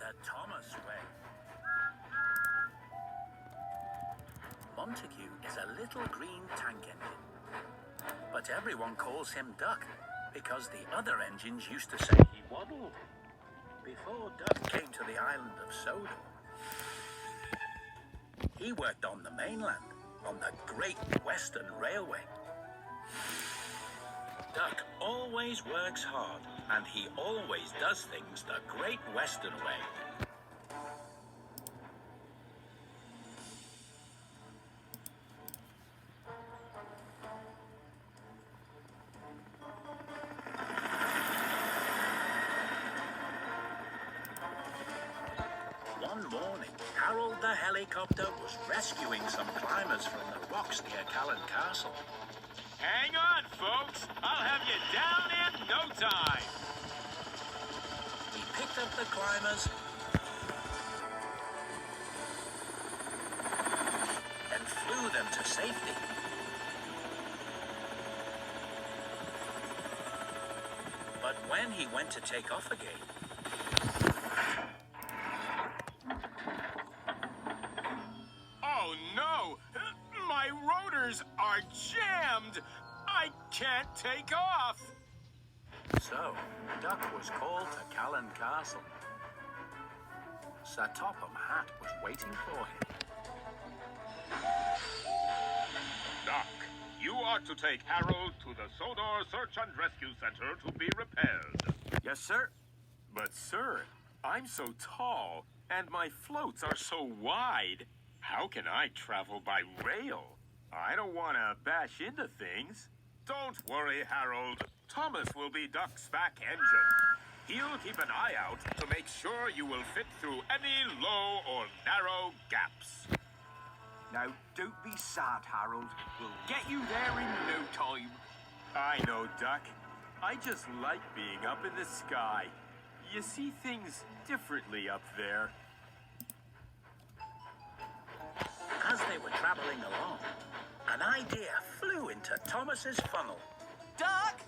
the Thomas way. Montague is a little green tank engine, but everyone calls him Duck because the other engines used to say he waddled. Before Duck came to the island of Sodor, he worked on the mainland, on the Great Western Railway. Duck always works hard, and he always does things the Great Western way. One morning, Harold the helicopter was rescuing some climbers from the rocks near Callan Castle. Hang on, folks. I'll have you down in no time. He picked up the climbers and flew them to safety. But when he went to take off again, Oh, no! My rotors are jammed! I can't take off! so Duck was called to Callan Castle. Sir Topham Hatt was waiting for him. Duck, you are to take Harold to the Sodor Search and Rescue Center to be repaired. Yes, sir. But, sir, I'm so tall, and my floats are so wide. How can I travel by rail? I don't want to bash into things. Don't worry, Harold. Thomas will be Duck's back engine. He'll keep an eye out to make sure you will fit through any low or narrow gaps. Now, don't be sad, Harold. We'll get you there in no time. I know, Duck. I just like being up in the sky. You see things differently up there. As they were traveling along, an idea flew into Thomas's funnel. Duck,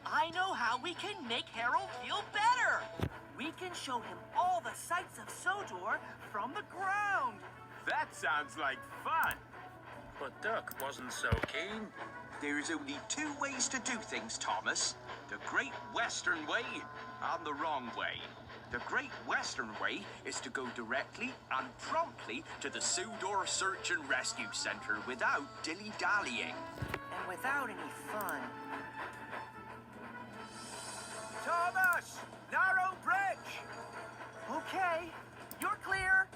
I know how we can make Harold feel better. We can show him all the sights of Sodor from the ground. That sounds like fun. But Duck wasn't so keen. There's only two ways to do things, Thomas. The Great Western Way and the wrong way. The Great Western Way is to go directly and promptly to the Sodor Search and Rescue Center without dilly-dallying. And without any fun. Thomas! Narrow bridge! Okay, you're clear.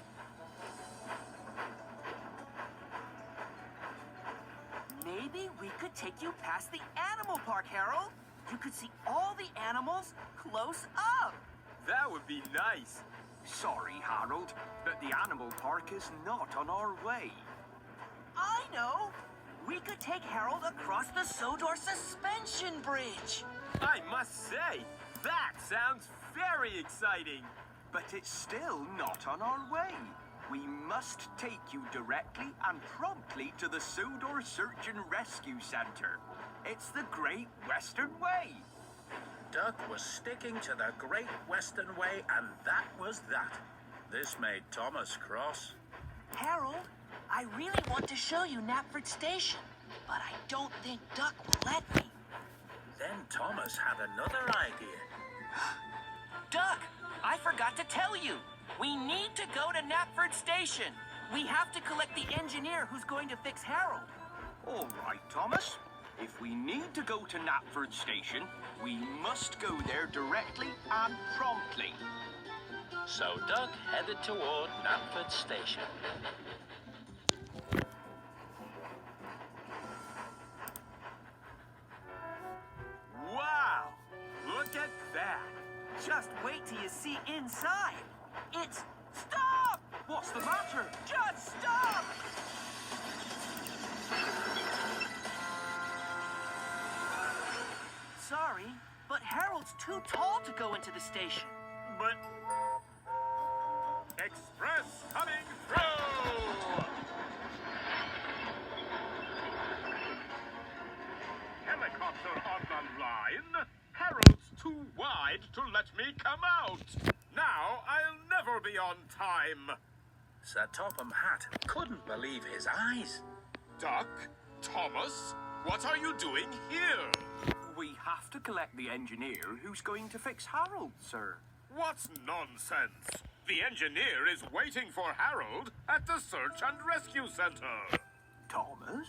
Maybe we could take you past the animal park, Harold. You could see all the animals close up. That would be nice. Sorry, Harold, but the animal park is not on our way. I know. We could take Harold across the Sodor suspension bridge. I must say, that sounds very exciting. But it's still not on our way. We must take you directly and promptly to the Sodor Search and Rescue Center. It's the Great Western Way. Duck was sticking to the Great Western Way, and that was that. This made Thomas cross. Harold, I really want to show you Knapford Station, but I don't think Duck will let me. Then Thomas had another idea. Duck, I forgot to tell you. We need to go to Knapford Station. We have to collect the engineer who's going to fix Harold. All right, Thomas. If we need to go to Knapford Station, we must go there directly and promptly. So Duck headed toward Knapford Station. Wow! Look at that! Just wait till you see inside. It's... Stop! What's the matter? Just stop! Sorry, but Harold's too tall to go into the station. But... Express coming through! Helicopter on the line. Harold's too wide to let me come out. Now I'll never be on time. Sir Topham Hatt couldn't believe his eyes. Duck, Thomas, what are you doing here? We have to collect the engineer who's going to fix Harold, sir. What's nonsense? The engineer is waiting for Harold at the Search and Rescue Center. Thomas?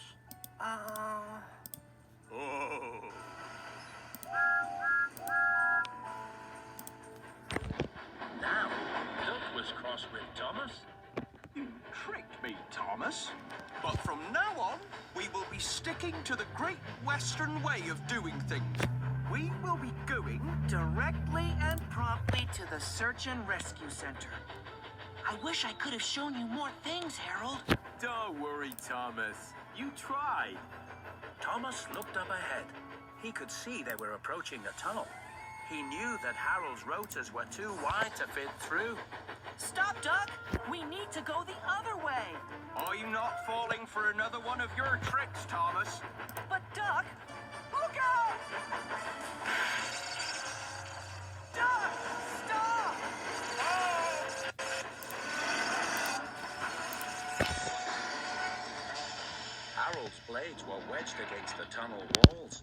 Oh. Now, Duck was cross with Thomas. You tricked me, Thomas. But from now on, we will be sticking to the Great Western way of doing things. We will be going Directly and promptly to the Search and Rescue Center. I wish I could have shown you more things, Harold. Don't worry, Thomas. You tried. Thomas looked up ahead. He could see they were approaching a tunnel. He knew that Harold's rotors were too wide to fit through. Stop, Duck! We need to go the other way. I'm not falling for another one of your tricks, Thomas. But, Duck, look out! Duck, stop! Harold's blades were wedged against the tunnel walls.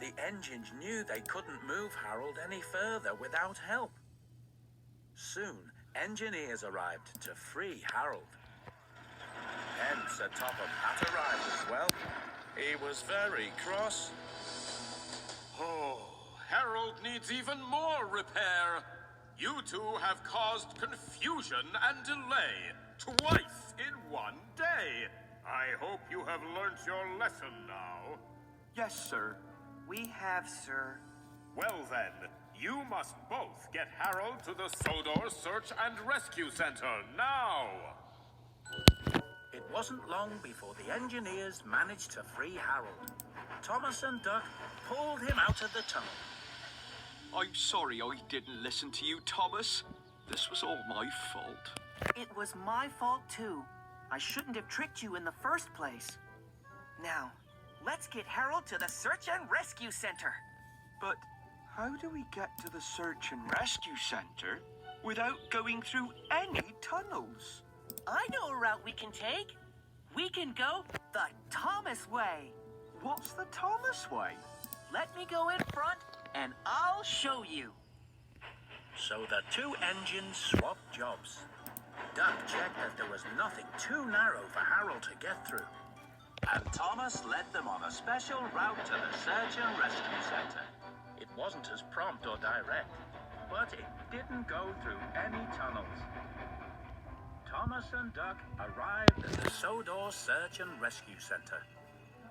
The engines knew they couldn't move Harold any further without help. Soon, engineers arrived to free Harold. Then Sir Topham Hatt arrived as well. He was very cross. Oh, Harold needs even more repair. You two have caused confusion and delay twice in one day. I hope you have learnt your lesson now. Yes, sir. We have, sir. Well then, you must both get Harold to the Sodor Search and Rescue Center now. It wasn't long before the engineers managed to free Harold. Thomas and Duck pulled him out of the tunnel. I'm sorry I didn't listen to you, Thomas. This was all my fault. It was my fault, too. I shouldn't have tricked you in the first place. Now, let's get Harold to the Search and Rescue Center. But how do we get to the Search and Rescue Center without going through any tunnels? I know a route we can take. We can go the Thomas way. What's the Thomas way? Let me go in front, and I'll show you. So the two engines swapped jobs. Duck checked that there was nothing too narrow for Harold to get through. And Thomas led them on a special route to the Search and Rescue Center. It wasn't as prompt or direct, but it didn't go through any tunnels. Thomas and Duck arrived at the Sodor Search and Rescue Center.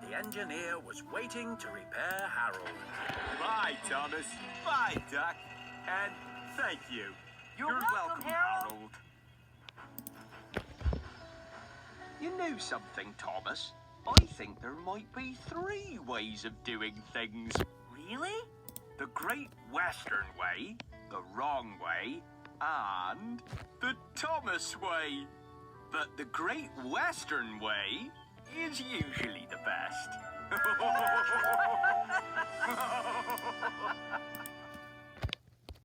The engineer was waiting to repair Harold. Bye, Thomas. Bye, Duck. And thank you. You're welcome, Harold. You knew something, Thomas. I think there might be 3 ways of doing things. Really? The Great Western way, the wrong way, and the Thomas way. But the Great Western way is usually the best.